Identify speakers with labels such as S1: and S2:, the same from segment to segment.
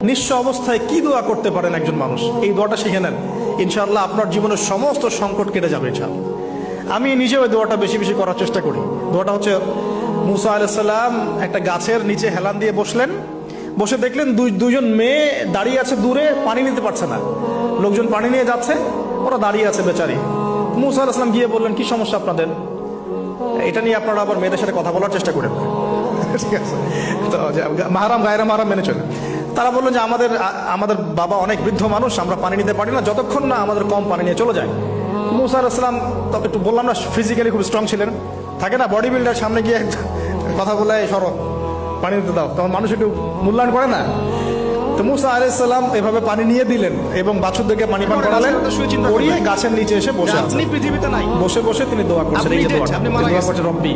S1: নিঃস্ব অবস্থায় কি দোয়া করতে পারেন একজন মানুষ, এই দোয়াটা শিখে নেন, ইনশাআল্লাহ আপনার জীবনের সমস্ত সংকট কেটে যাবে ইনশাআল্লাহ। আমি নিজেও এই দোয়াটা বেশি বেশি করার চেষ্টা করি। দোয়াটা হচ্ছে, মুসা আলাইহিস সালাম একটা গাছের নিচে হেলান দিয়ে বসলেন, বসে দেখলেন দুইজন মেয়ে দাঁড়িয়ে আছে দূরে, পানি নিতে পারছে না, লোকজন পানি নিয়ে যাচ্ছে, ওরা দাঁড়িয়ে আছে বেচারি। মুসা আলাইহিস সালাম গিয়ে বললেন, কি সমস্যা আপনাদের? এটা নিয়ে আপনারা আবার মেয়েদের সাথে কথা বলার চেষ্টা করেন, ঠিক আছে? তো মাহারাম গায়রা মাহারাম মেনে চলে। তারা বললো যে আমাদের বাবা অনেক বৃদ্ধ মানুষ, আমরা পানি নিতে পারি না যতক্ষণ না আমাদের কম পানি নিয়ে চলে যায়। মুসা আলাইহিস সালাম তবে একটু বললাম না, ফিজিক্যালি খুব স্ট্রং ছিলেন, থাকে না বডি বিল্ডার, সামনে গিয়ে কথা বলে সরো পানি দিতে দাও, তখন মানুষ একটু মূল্যায়ন করে না। তো মুসা আলাইহিস সালাম এভাবে পানি নিয়ে দিলেন এবং বাছুরদেরকে পানি পান করালেন, করিয়ে গাছের নিচে এসে বসে আছেন। পৃথিবীতে নাই, বসে বসে তিনি দোয়া করছেন, এই যে দোয়া করছেন, রব্বি।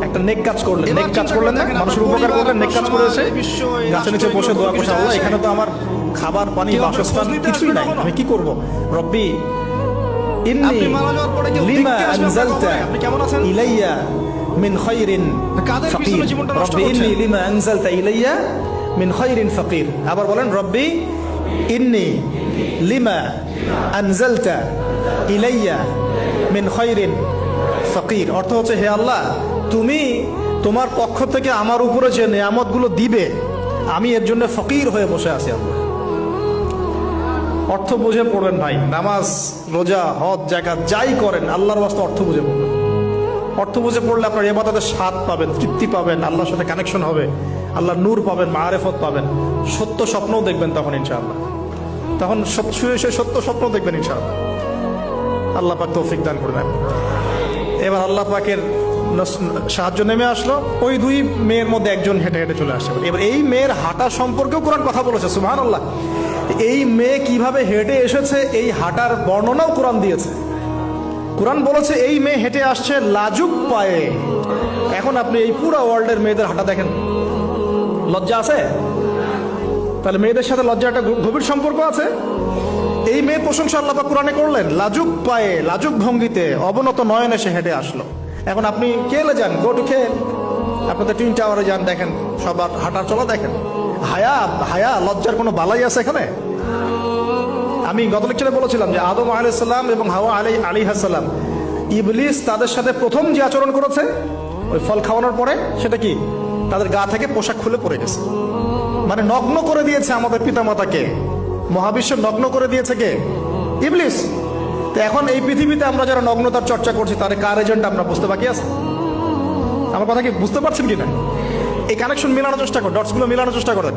S1: একটা নেক কাজ করলেন, নেক কাজ করলেন না, মানুষের উপকার করলেন, নেক কাজ করে এসে গাছের নিচে বসে দোয়া করছেন, আল্লাহ এখানে তো আমার খাবার পানি বাসস্থান কিছুই নাই, আমি কি করব? রব্বি ইন্নী লিমা আনজালতা ইলাইয়া মিন খায়রিন ফাকির, রব্বি ইন্নী লিমা আনজালতা ইলাইয়া মিন খায়রিন ফাকির। আবার বলেন, রব্বি ইন্নী লিমা আনজালতা ইলাইয়া মিন খায়রিন ফকির। অর্থ হচ্ছে, হে আল্লাহ, তুমি তোমার পক্ষ থেকে আমার উপরে যে নিয়ামতগুলো দিবে, আমি এর জন্য ফকির হয়ে বসে আছি। আল্লাহ অর্থ বুঝে পড়বেন ভাই, নামাজ রোজা হজ জাকাত যাই করেন আল্লাহর ওয়াস্তে অর্থ বুঝে পড়বেন। অর্থ বুঝে পড়লে আপনার ইবাদতের স্বাদ পাবেন, তৃপ্তি পাবেন, আল্লাহর সাথে কানেকশন হবে, আল্লাহর নূর পাবেন, মাআরিফত পাবেন, সত্য স্বপ্নও দেখবেন তখন ইনশাআল্লাহ। তখন সত্য স্বপ্ন দেখবেন ইনশাআল্লাহ। আল্লাহ পাক তৌফিক দান করবেন। এবার আল্লাহ পাকের সাহায্য নেমে আসলো, ওই দুই মেয়ের মধ্যে একজন হেঁটে হেঁটে চলে আসছে। এবার এই মেয়ের হাঁটা সম্পর্কেও কোরআন কথা বলেছে, সুবহানাল্লাহ। এই মেয়ে কিভাবে হেঁটে এসেছে এই হাঁটার বর্ণনাও কোরআন দিয়েছে। কোরআন বলেছে এই মেয়ে হেঁটে আসছে লাজুক পায়ে। এখন আপনি এই পুরো ওয়ার্ল্ডের মেয়েদের হাঁটা দেখেন, লজ্জা আছে? তাহলে মেয়েদের সাথে লজ্জা একটা গভীর সম্পর্ক আছে। এই মেয়ের প্রশংসা আল্লাহ পাক কোরআনে করলেন, লাজুক পায়ে, লাজুক ভঙ্গিতে, অবনত নয়নে সে হেঁটে আসলো। এখন আপনি কেলে যান, গো টু খেল, আপনাদের টুইন টাওয়ারে যান, দেখেন সবার হাঁটার চলা দেখেন। হায়া লজ্জার কোনো বালাই আছে এখানে? আমি গত লেকচারে বলেছিলাম যে আদম আলাইহিস সালাম এবং হাওয়া আলাইহিস সালাম, ইবলিস তাদের সাথে প্রথম যে আচরণ করেছে ওই ফল খাওয়ানোর পরে, সেটা কি? তাদের গা থেকে পোশাক খুলে পড়ে গেছে, মানে নগ্ন করে দিয়েছে আমাদের পিতামাতাকে, মহাবিশ্ব নগ্ন করে দিয়েছে কে? ইবলিস। তো এখন এই পৃথিবীতে আমরা যারা নগ্নতার চর্চা করছি, তার কার এজেন্ট আমরা বুঝতে বাকি আছে? আমার কথা কি বুঝতে পারছেন কিনা? এই কানেকশন মেলানোর চেষ্টা করেন, ডটসগুলো মেলানোর চেষ্টা করেন।